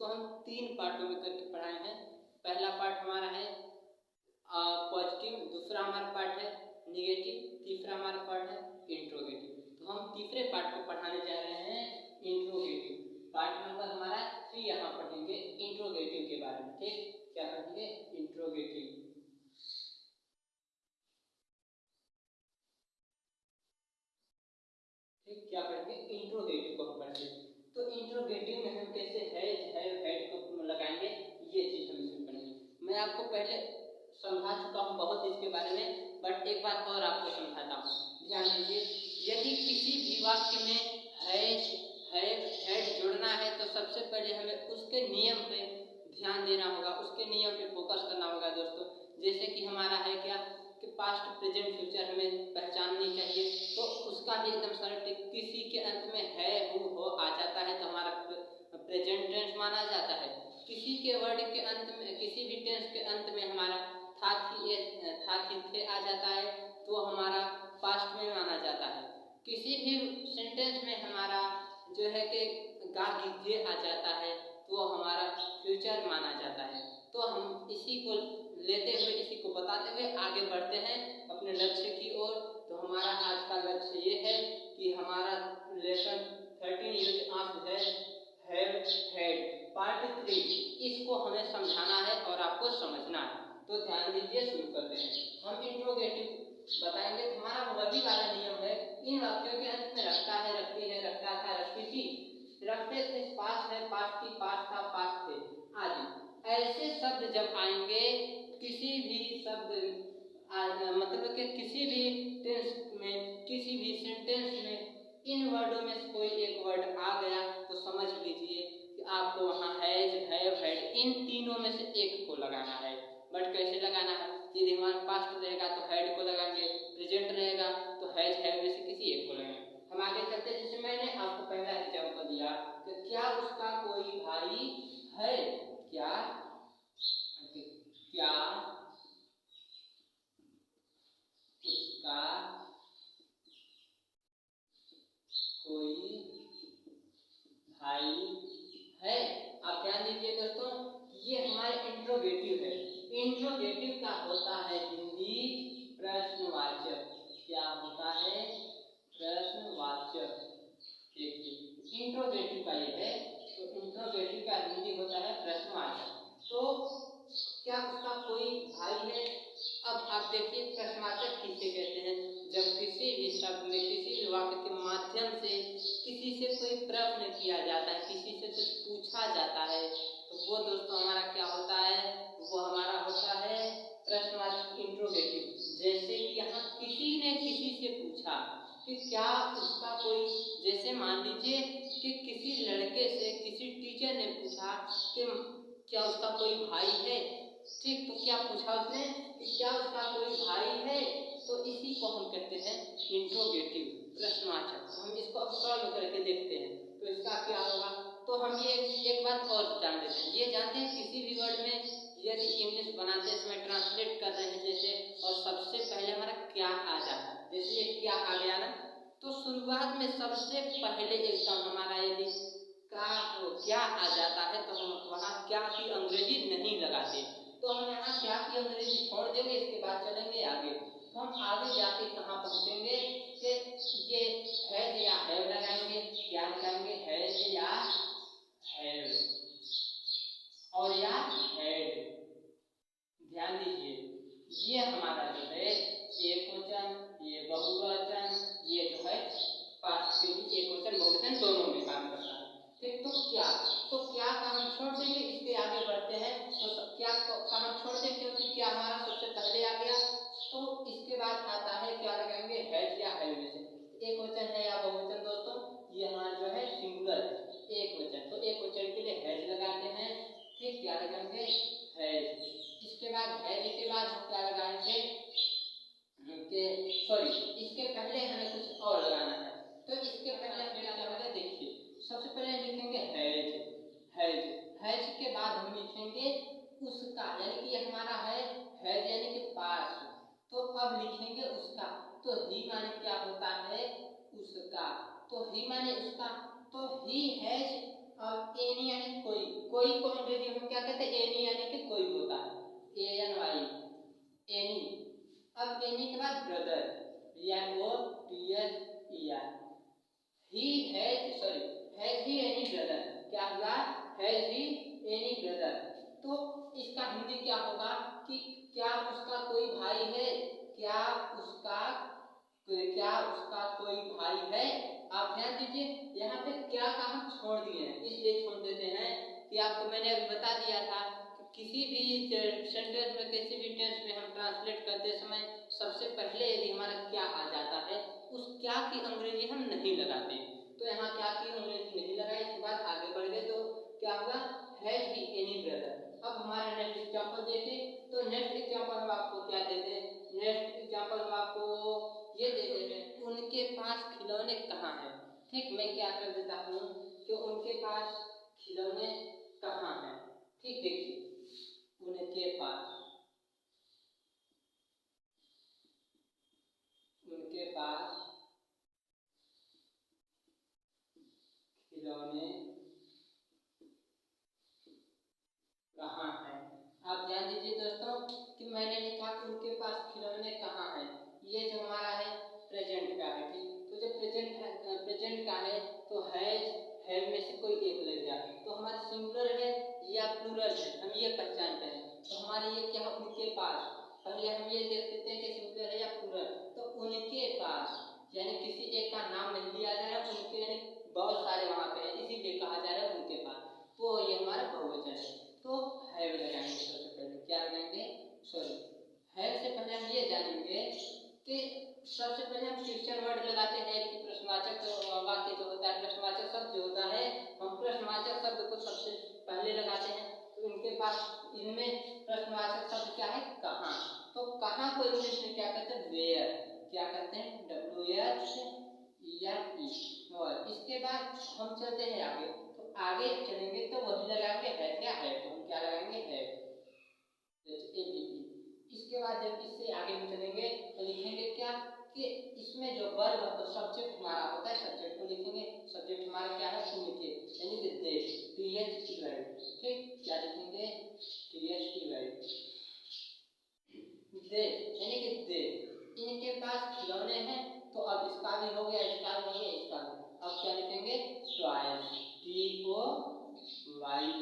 हम 3 पार्टों में करके पढ़ाए हैं। पहला पार्ट हमारा है पॉजिटिव, दूसरा हमारा पार्ट है निगेटिव, तीसरा हमारा पार्ट है इंट्रोगेटिव। तो हम तीसरे पार्ट को पढ़ाने जा रहे हैं इंट्रोगेटिव। पार्ट नंबर हमारा 3 यहाँ पढ़ेंगे इंट्रोगेटिव के बारे में। ठीक, क्या पढ़ेंगे? इंट्रोगेटिव। ठीक, क्या पढ़ेंगे? इंट्रोगेटिव को हम पढ़ेंगे। तो इंट्रोगेटिव में हम कैसे हेड को लगाएंगे, ये चीज हम इसमें पढ़ेंगे। मैं आपको पहले समझा चुका हूँ बहुत इसके बारे में, बट एक बार और आपको समझाता हूँ। ध्यान दीजिए, यदि किसी भी वाक्य में हेड जोड़ना है तो सबसे पहले हमें उसके नियम पे ध्यान देना होगा, उसके नियम पे फोकस करना होगा दोस्तों। जैसे कि हमारा है क्या कि पास्ट, प्रेजेंट, फ्यूचर हमें पहचाननी चाहिए, तो उसका भी एकदम सरल। किसी के अंत में है, हो आ जाता है तो हमारा प्रेजेंट टेंस माना जाता है। किसी के वर्ड के अंत में, किसी भी टेंस के अंत में हमारा था थी थे आ जाता है तो हमारा पास्ट में माना जाता है। किसी भी सेंटेंस में हमारा जो है कि गा गिजे आ जाता है तो हमारा फ्यूचर माना जाता है। तो हम इसी को लेते हुए, इसी को बताते हुए आगे बढ़ते हैं अपने लक्ष्य की ओर। तो हमारा आज का लक्ष्य ये है कि हमारा lesson 13 use of have head part 3, इसको हमें समझाना है और आपको समझना है। तो ध्यान दीजिए, शुरू करते हैं। हम इंट्रोगेटिव बताएंगे। हमारा वही वाला नियम है, इन वाक्यों के अंत में रखता है, रखती है, रखता था, रखती थी, रखते थे, पास्ट है, पास्ट थी, पास्ट था, पास्ट थे आदि। ऐसे शब्द जब आएंगे, किसी भी शब्द मतलब कि किसी भी टेंस में, किसी भी सेंटेंस में इन वर्डों में से कोई एक वर्ड आ गया तो समझ लीजिए कि आपको वहाँ हैज, हैव, हैड इन तीनों में से एक को लगाना है। बट कैसे लगाना है? यदि हमारा पास्ट रहेगा तो हैड को लगाएंगे, प्रेजेंट रहेगा तो हैज, हैव में से किसी एक को लगाएंगे। हम आगे चलते हैं। जैसे मैंने आपको पहला एग्जाम्पल दिया कि क्या उसका कोई भाई है? क्या उसका कोई भाई है? आप ध्यान दीजिए दोस्तों, ये हमारे इंट्रोगेटिव है। इंट्रोगेटिव का होता है हिंदी प्रश्नवाचक। क्या होता है? प्रश्नवाचक। देखिए, इंट्रोगेटिव का ये है, तो इंट्रोगेटिव का हिंदी होता है प्रश्नवाचक। तो क्या उसका कोई भाई है? अब आप देखिए, प्रश्नवाचक किसे कहते हैं? जब किसी भी शब्द में, किसी भी वाक्य के माध्यम से किसी से कोई प्रश्न किया जाता है, किसी से कुछ पूछा जाता है, तो वो दोस्तों हमारा क्या होता है? वो हमारा होता है प्रश्नवाचक, इंट्रोगेटिव। जैसे कि यहाँ किसी ने किसी से पूछा कि क्या उसका कोई, जैसे मान लीजिए कि किसी लड़के से किसी टीचर ने पूछा कि क्या उसका कोई भाई है। ठीक, तो क्या पूछा उसने कि क्या उसका कोई भाई है? तो इसी को हम कहते हैं इंट्रोगेटिव, प्रश्नवाचक। तो हम इसको अब सॉल्व करके देखते हैं तो इसका क्या होगा। तो हम ये एक बात और जान लेते हैं। ये जानते हैं किसी भी वर्ड में यदि इंग्लिश बनाते समय ट्रांसलेट कर रहे हैं जैसे, और सबसे पहले हमारा क्या आ जाता है, जैसे ये क्या आ गया ना, तो शुरुआत में सबसे पहले एकदम हमारा यदि क्या आ जाता है तो हम वहाँ क्या की अंग्रेजी नहीं लगाते, तो हम यहाँ क्या की अंग्रेजी छोड़ देंगे, इसके बाद चलेंगे आगे। तो हम आगे जाके कहाँ पहुँचेंगे कि ये हैज या हैव लगाएंगे, क्या लगाएंगे, हैज या हैव और या हैड। ध्यान दीजिए, ये हमारा जो है एक वचन, ये बहुवचन, ये जो है पास्ट के भी एक वचन बहुवचन दोनों में काम करता है। ठीक, तो क्या का हम छोड़ देंगे, इसके आगे बढ़ते हैं। तो क्या का हम छोड़ देंगे क्योंकि क्या हमारा सबसे पहले आ गया, तो इसके बाद आता है क्या लगाएंगे, हैज या हैव में से। एक वचन है या बहुवचन दोस्तों, ये हमारा जो है सिंगुलर है, एक वचन। तो एक वचन के लिए हैज लगाते हैं। ठीक, क्या लगाएंगे, हैज। इसके बाद हैज के बाद हम क्या लगाएंगे कि सॉरी, इसके पहले हमें कुछ और लगाना है। तो इसके पहले हमें क्या होगा, देखिए सबसे पहले लिखेंगे हैज, हैज, हैज के बाद हम लिखेंगे उसका, यानी कि ये हमारा है हैज यानी कि पास। तो अब लिखेंगे उसका। तो ही माने क्या होता है, उसका। तो ही माने उसका, तो ही हैज और एनी यानी कोई, कोई को अंग्रेजी में क्या कहते हैं, एनी यानी कि कोई होता है, ANY, एनी। अब एनी के बाद brother, BROTHER, has he any brother, क्या हुआ, हैज ही एनी ब्रदर। तो इसका हिंदी क्या होगा कि क्या उसका कोई भाई है, क्या उसका कोई भाई है। आप ध्यान दीजिए यहाँ पे क्या का हम छोड़ दिए हैं, इसलिए छोड़ देते हैं कि आपको मैंने अभी बता दिया था कि किसी भी सेंटेंस में, किसी भी टेंस में हम ट्रांसलेट करते समय सबसे पहले यदि हमारा क्या आ जाता है, उस क्या की अंग्रेजी हम नहीं लगाते। तो यहाँ क्या की अंग्रेजी नहीं लगाई, इसके बाद आगे बढ़ गए तो क्या हुआ, हैज ही एनी ब्रदर। अब हमारा नेक्स्ट एग्जांपल देखें तो नेक्स्ट एग्जांपल हम आपको क्या देते हैं, नेक्स्ट एग्जांपल हम आपको ये दे देते हैं, उनके पास खिलौने कहाँ हैं। ठीक, मैं क्या कर देता हूँ कि उनके पास खिलौने कहाँ हैं। ठीक, देखिए उनके पास खिलौने कहाँ हैं। आप ध्यान दीजिए दोस्तों कि मैंने लिखा कि उनके पास खिलौने कहाँ हैं, ये जो हमारा है प्रेजेंट का है। ठीक, तो जब प्रेजेंट का है तो हैव में से कोई एक लग गया, तो हमारा सिंगुलर है या प्लूरल है हम ये पहचानते हैं। तो हमारे ये क्या है, उनके पास, पहले हम ये देख लेते हैं कि सिंगुलर है या प्लूरल। तो उनके पास यानी किसी एक का नाम नहीं लिया जा रहा है, उनके यानी बहुत सारे वहाँ पे हैं, इसीलिए कहा जा रहा है उनके पास, तो ये हमारा बहुवचन है। तो हैव लगाएंगे सबसे पहले, क्या लगाएंगे, हैव से पहले हम ये जानेंगे कि सबसे पहले हम क्वेश्चन वर्ड लगाते हैं कि प्रश्नवाचक वाक्य जो होता है, प्रश्नवाचक शब्द जो होता है, हम प्रश्नवाचक शब्द को सबसे पहले लगाते हैं। तो इनके पास, इनमें प्रश्नवाचक शब्द क्या है, कहाँ। तो कहाँ को इंग्लिश में क्या कहते हैं, वेयर, क्या कहते हैं, WHERE। और इसके बाद हम चलते हैं आगे, तो आगे चलेंगे तो वही लगाएंगे है, क्या है, तो हम क्या लगाएंगे है, इसके बाद जब इससे आगे हम चलेंगे तो लिखेंगे क्या कि इसमें जो वर्ब सब्जेक्ट हमारा होता है, सब्जेक्ट को लिखेंगे, सब्जेक्ट हमारा क्या है, उनके, यानी कि दे, THEY। ठीक, क्या लिखेंगे, THEY, दे, यानी कि दे, इनके पास खिलौने हैं। तो अब इसका भी हो गया, इसका भी हो गया, इसका भी। अब क्या लिखेंगे, टॉयज, TOYE,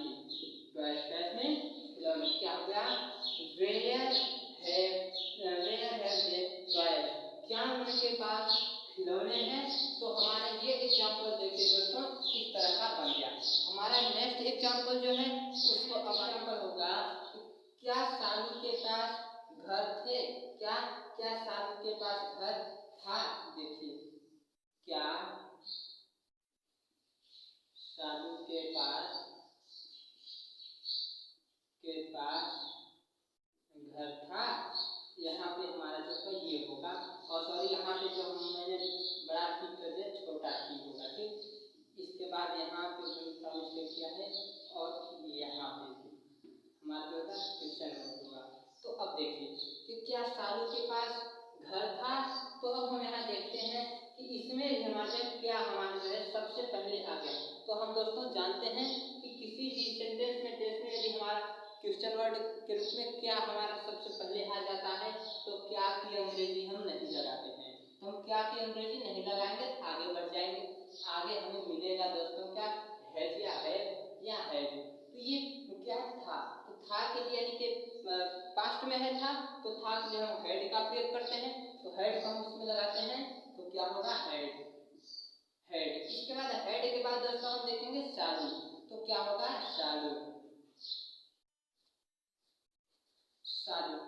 टॉयज में खिलौने, क्या हो गया, वेयर हैव दे टॉयज, क्या उनके पास खिलौने हैं। तो हमारा ये एग्जांपल देखिए दोस्तों इस तरह का बन गया। हमारा नेक्स्ट एग्जांपल जो है उसको अब एग्जांपल होगा, क्या सालू के पास घर थे, क्या सालू के पास घर था। देखिए, क्या सालू के पास घर था। यहाँ पे हमारा जो ये होगा, और सॉरी यहाँ पे जो मैंने बड़ा ठीक कर दिया, छोटा ठीक होगा। ठीक, इसके बाद यहाँ पे मिस्टेक किया है, और यहाँ पे हमारा जो होगा क्वेश्चन होगा। तो अब देखिए कि क्या सालू के पास घर था। तो अब हम यहाँ देखते हैं कि इसमें हमारे क्या, हमारे जो है सबसे पहले आ गया। तो हम दोस्तों जानते हैं कि किसी भी सेंटेंस में, टेंस में यदि हमारा क्वेश्चन वर्ड के रूप में क्या हमारा सबसे पहले आ जाता है, तो क्या की अंग्रेजी हम नहीं लगाते हैं। तो हम क्या की अंग्रेजी नहीं लगाएंगे, आगे बढ़ जाएंगे। आगे हमें मिलेगा दोस्तों क्या, हैज या हैड। तो ये क्या था, तो था के लिए यानी कि पास्ट में है था, तो था के लिए हम हैड का प्रयोग करते हैं। तो हैड को हम इसमें लगाते हैं, तो क्या होगा, हैड। इसके बाद हैड के बाद दोस्तों हम देखेंगे सालू, तो क्या होगा, सालू।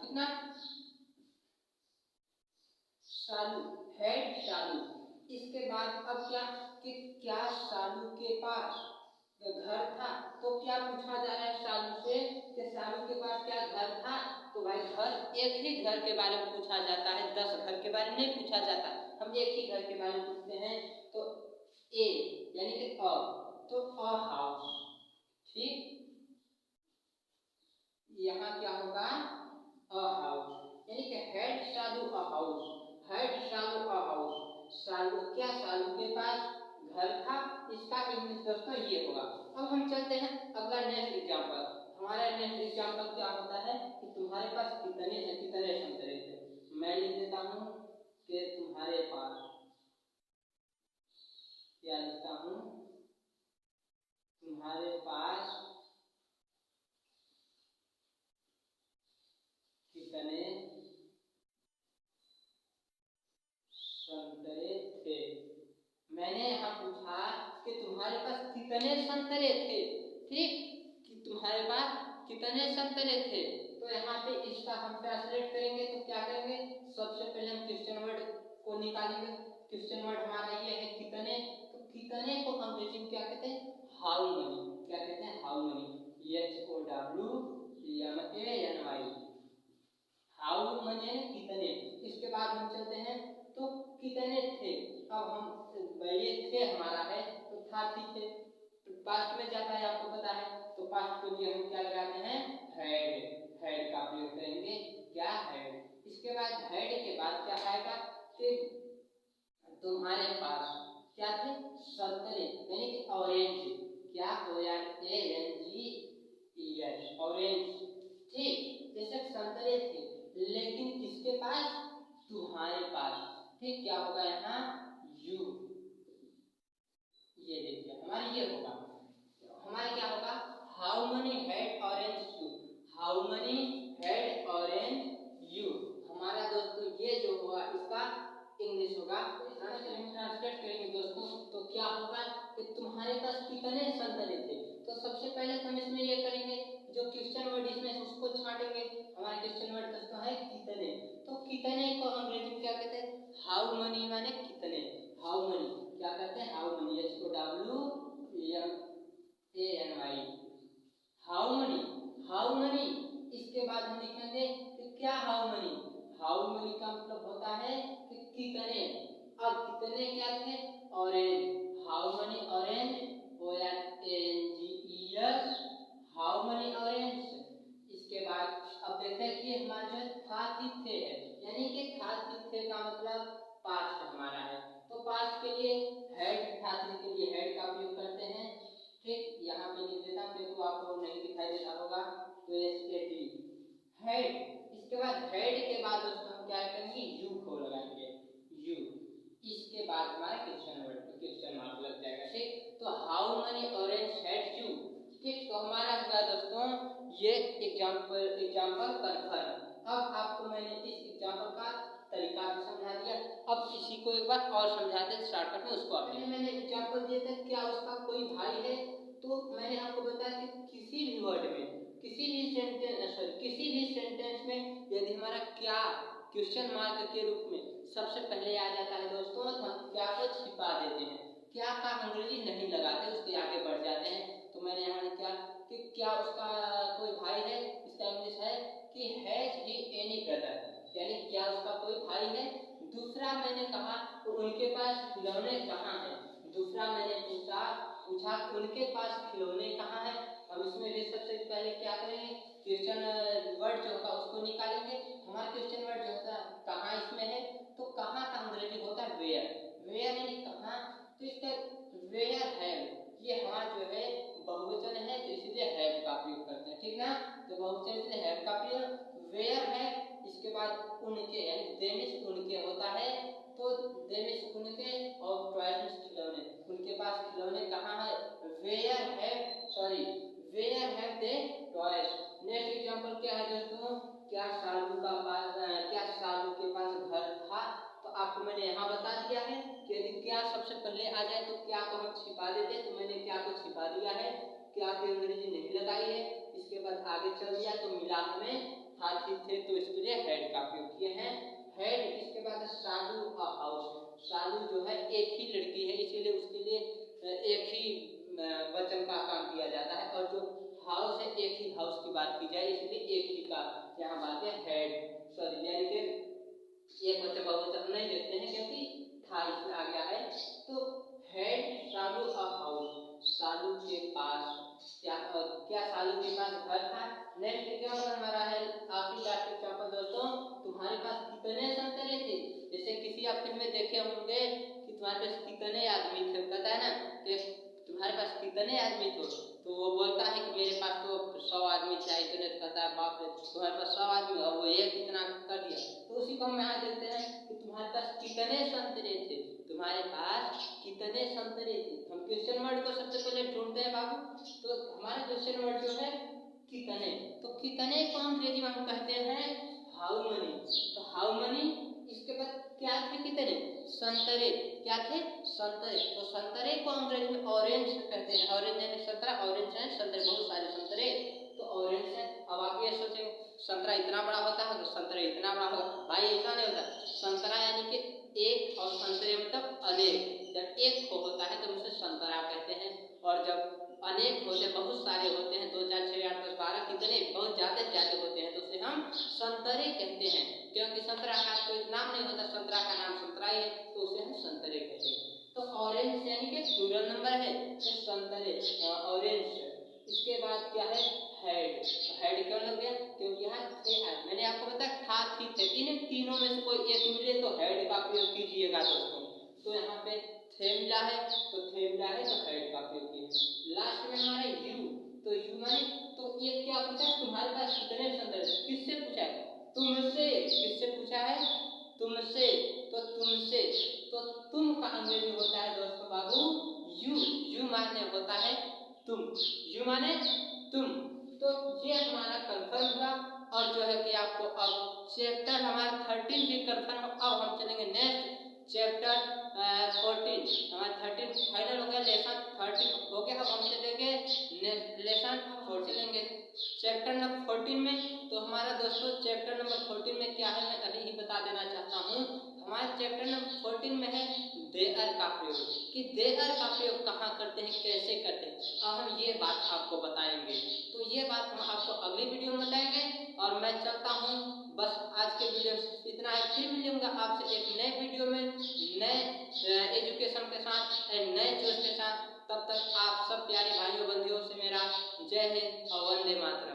ठीक ना, सालू, हैड सालू। इसके बाद अब क्या कि क्या सालू के पास घर था। तो क्या पूछा जा रहा है सालू से कि सालू के पास क्या घर था। तो भाई घर, एक ही घर के बारे में पूछा जाता है, 10 घर के बारे में नहीं पूछा जाता, हम एक ही घर के बारे में पूछते हैं। तो ए यानी कि अ, तो अ हाउस। ठीक, यहाँ क्या होगा, अ हाउस, यानी कि हैड सालू अ हाउस, हैड सालू अ हाउस। सालू क्या, सालू के पास घर था, इसका इंग्लिश दोस्तों ये होगा। अब हम चलते हैं अगला नेक्स्ट एग्जांपल। हमारा नेक्स्ट एग्जांपल क्या होता है कि तुम्हारे पास कितने संतरे थे। मैं लिख देता हूँ कि तुम्हारे पास, क्या लिखता हूँ, तुम्हारे पास कितने संतरे थे। मैंने यहाँ पूछा कि तुम्हारे पास कितने संतरे थे, ठीक, कि तुम्हारे पास कितने संतरे थे। तो यहाँ पे इसका हम ट्रांसलेट करेंगे तो क्या करेंगे, सबसे पहले हम क्वेश्चन वर्ड को निकालेंगे। क्वेश्चन वर्ड हमारा ये है कितने, तो कितने को अंग्रेजी में क्या कहते हैं, हाउ मनी। क्या कहते हैं, how many, HOWMANY, how many कितने। इसके बाद हम चलते हैं तो कितने थे। अब हम ये थे हमारा है तो था, ठीक है, पास्ट में जाता है, आपको पता है, तो पास्ट के लिए हम क्या लगाते हैं, हेड का प्रयोग करेंगे, क्या, हेड। इसके बाद हेड के बाद क्या आएगा कि तुम्हारे पास क्या थे, संतरे, यानी कि ऑरेंज, क्या ORANGES, ऑरेंज, ठीक। जैसे संतरे थे लेकिन किसके पास, तुम्हारे पास, ठीक। क्या होगा यहाँ, यू, ये देखिए हमारा ये होगा, हमारा क्या होगा, how many had orange you, how many had orange you. हमारा दोस्तों ये जो हुआ इसका इंग्लिश होगा, ट्रांसलेट करेंगे दोस्तों तो क्या होगा कि तुम्हारे पास कितने संतरे थे। तो सबसे पहले हम इसमें ये करेंगे, जो क्वेश्चन वर्ड इसमें उसको छांटेंगे। हमारा क्वेश्चन वर्ड दोस्तों है कितने, तो कितने को अंग्रेजी में क्या कहते हैं, हाउ मनी, माने कितने, हाउ मनी, क्या कहते हैं, how many, HOWMANY, how many, how many. इसके बाद हम लिखेंगे कि क्या हाउ मनी, हाउ मनी का मतलब होता है कि कितने। अब कितने क्या थे, orange, how many orange, ORANGES, how many orange. इसके बाद अब देखते हैं कि हमारा जो था थी थे है, यानी कि था थी थे का मतलब पास्ट हमारा है, तो पास्ट के लिए हेड, था थी के लिए हेड का प्रयोग करते हैं, ठीक। यहाँ पे लिख देता हूँ क्योंकि आपको नहीं दिखाई देता होगा, तो SAD, हेड। इसके बाद हेड के बाद दोस्तों हम क्या करेंगे, यू को लगाएंगे, यू। इसके बाद हमारा क्वेश्चन वर्ड, क्वेश्चन मार्क लग जाएगा, ठीक। तो how many orange had you, ठीक। तो हमारा हुआ दोस्तों ये एग्जाम्पल कन्फर्म। अब आपको मैंने इस एग्जाम्पल का तरीका भी समझा दिया। अब इसी को एक बार और समझाते हैं शॉर्टकट में, उसको आपने, मैंने एग्जाम्पल दिया था, क्या उसका कोई भाई है, तो मैंने आपको बताया कि किसी भी वर्ड में, किसी भी सेंटेंस में यदि हमारा क्या क्वेश्चन मार्क के रूप में सबसे पहले आ जाता है दोस्तों, तो हम क्या को छिपा देते हैं, क्या का अंग्रेजी नहीं लगाते, उसके आगे बढ़ जाते हैं। तो मैंने यहाँ लिखा कि क्या उसका कोई भाई है, इसका इंग्लिश है कि हैज ही एनी ब्रदर, यानी क्या उसका कोई भाई है। दूसरा मैंने कहा तो उनके पास खिलौने कहाँ हैं, दूसरा मैंने पूछा उनके पास खिलौने कहाँ हैं। अब इसमें भी सबसे पहले क्या करेंगे, क्वेश्चन वर्ड जो होगा उसको निकालेंगे। हमारा क्वेश्चन वर्ड जो होता है कहाँ इसमें है, तो कहाँ का अंग्रेजी होता है वेयर, वेयर यानी कहाँ, तो इसका वेयर है, ये हमारा जो है बहुवचन है, तो इसलिए हैव का प्रयोग करते हैं, ठीक ना। तो बहुवचन इसलिए हैव का प्रयोग, वेयर है। इसके बाद उनके, यानी देमिस उनके होता है, तो देमिस उनके, और टॉयज खिलौने, उनके पास खिलौने कहाँ है, वेयर है, sorry, where have they toys. Next example क्या है दोस्तों, क्या सालू के पास घर था। तो आपको मैंने यहाँ बता दिया है कि यदि क्या सबसे पहले आ जाए तो क्या को हम छिपा देते हैं, तो मैंने क्या को छिपा दिया है, क्या की अंग्रेजी नहीं लगाई है। इसके बाद आगे चल दिया तो मिला हमें हाथी थे, तो इसके लिए हेड का प्रयोग किए हैं, हेड। इसके बाद सालू का हाउस, सालू जो है एक ही लड़की है, इसीलिए उसके लिए एक ही वचन का काम किया जाता है, और जो हाउस है एक ही हाउस की बात की जाए, इसलिए एक ही का यहाँ बात है हेड, सॉरी, यानी कि एक वचन बहुवचन नहीं लेते हैं क्योंकि था इसमें आ गया है। तो हेड सालू का हाउस, सालू के पास क्या सालू के पास घर था। नेक्स्ट एग्जांपल हमारा है आखिरी लास्ट एग्जांपल दोस्तों, तुम्हारे पास कितने संतरे थे। जैसे किसी आप फिल्म में देखे होंगे कि तुम्हारे पास कितने आदमी थे, पता है ना, कि तुम्हारे पास कितने आदमी थे? तो वो बोलता है कि मेरे पास तो 100 आदमी चाहिए। तो नहीं कहता है बाप रे तुम्हारे पास 100 आदमी और वो एक इतना कर दिया। तो उसी को हम यहाँ देखते हैं कि तुम्हारे पास कितने संतरे थे, तुम्हारे पास कितने संतरे थे। हम क्वेश्चन वर्ड को सबसे पहले ढूंढते हैं बाबू। तो हमारा क्वेश्चन वर्ड जो है कितने, तो कितने को अंग्रेजी में हम कहते हैं हाउ मनी। तो हाउ मनी, इसके बाद क्या थे कितने? संतरे। क्या थे? संतरे। तो संतरे को अंग्रेजी में ऑरेंज कहते हैं। ऑरेंज यानी संतरा, ऑरेंज है संतरे, बहुत सारे संतरे तो ऑरेंज है। अब आप ये सोचेंगे संतरा इतना बड़ा होता है तो संतरे इतना बड़ा होगा, भाई ऐसा नहीं होता। संतरा यानी कि एक और संतरे मतलब अनेक। जब एक होता है तो उसे संतरा कहते हैं, और जब अनेक होते बहुत सारे होते हैं 2 4 6 8 10 12 कितने बहुत ज्यादा होते हैं तो उसे हम संतरे कहते हैं। क्योंकि संतरा का कोई नाम नहीं होता, संतरा का नाम संतरा ही है तो उसे हम संतरे कहते हैं। तो ऑरेंज यानी कि प्लूरल नंबर है तो संतरे ऑरेंज। इसके बाद क्या है? हेड। हेड क्यों लग गया? क्योंकि यहाँ थे है। मैंने आपको बताया था थी थे, इन तीनों में से कोई एक मिले तो हेड का प्रयोग कीजिएगा दोस्तों। तो यहाँ पे थे मिला है तो थे मिला है तो हेड का प्रयोग कीजिए। लास्ट में हमारा यू, तो यू माने तो ये क्या पूछा? तुम्हारे पास कितने संतरे? किससे पूछा है? तुमसे। किससे पूछा है? तुमसे। तो तुमसे, तो तुम का अंग्रेजी होता है दोस्तों बाबू यू। यू माने होता है तुम, यू माने तुम। तो ये हमारा कंफर्म हुआ। और जो है कि आपको अब चैप्टर हमारा 13 भी कंफर्म। अब हम चलेंगे नेक्स्ट चैप्टर 14। हमारा 13 फाइनल हो गया, लेसन 13 हो गया। अब हम चलेंगे लेसन 4 चलेंगे चैप्टर नंबर 14 में। तो हमारा दोस्तों चैप्टर नंबर 14 में क्या है मैं अभी ही बता देना चाहता हूँ। हमारे चैप्टर नंबर 14 में है देयर का प्रयोग, कि देयर का प्रयोग कहाँ करते हैं, कैसे करते हैं। अब हम ये बात आपको बताएंगे। तो ये बात हम आपको अगली वीडियो में बताएंगे। और मैं चलता हूँ, बस आज के वीडियो में इतना है। फिर मिलूंगा आपसे एक नए वीडियो में नए एजुकेशन के साथ, नए जोश के साथ। तब तक आप सब प्यारे भाइयों बंधुओं से मेरा जय हिंद और वंदे मातरम।